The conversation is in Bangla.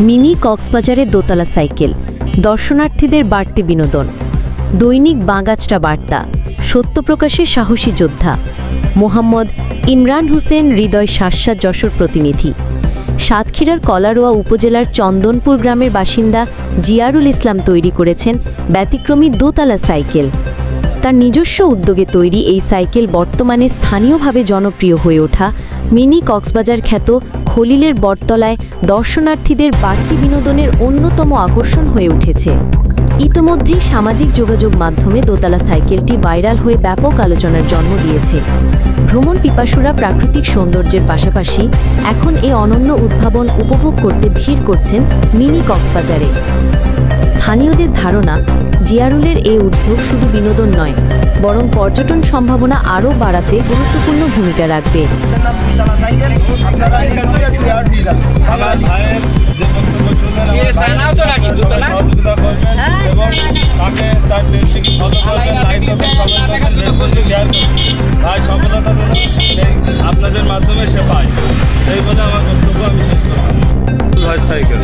মিনি কক্সবাজারের দোতলা সাইকেল, দর্শনার্থীদের বাড়তি বিনোদন। দৈনিক বাগাচড়া বার্তা, সত্যপ্রকাশের সাহসী যোদ্ধা। মোহাম্মদ ইমরান হোসেন হৃদয় শাসা যশোর প্রতিনিধি। সাতক্ষীরার কলারোয়া উপজেলার চন্দনপুর গ্রামের বাসিন্দা জিয়ারুল ইসলাম তৈরি করেছেন ব্যতিক্রমী দোতলা সাইকেল। তার নিজস্ব উদ্যোগে তৈরি এই সাইকেল বর্তমানে স্থানীয়ভাবে জনপ্রিয় হয়ে ওঠা মিনি কক্সবাজার খ্যাত খলিলের বটতলায় দর্শনার্থীদের বাড়তি বিনোদনের অন্যতম আকর্ষণ হয়ে উঠেছে। ইতোমধ্যেই সামাজিক যোগাযোগ মাধ্যমে দোতলা সাইকেলটি ভাইরাল হয়ে ব্যাপক আলোচনার জন্ম দিয়েছে। ভ্রমণ পিপাসুরা প্রাকৃতিক সৌন্দর্যের পাশাপাশি এখন এই অনন্য উদ্ভাবন উপভোগ করতে ভিড় করছেন মিনি কক্সবাজারে। স্থানীয়দের ধারণা, জিয়ারুলের এই উদ্যোগ শুধু বিনোদন নয়, বরং পর্যটন সম্ভাবনা আরও বাড়াতে গুরুত্বপূর্ণ ভূমিকা রাখবে। আপনাদের মাধ্যমে সে পায়, এই বলে আমার বক্তব্য আমি শেষ করলাম। সাইকেল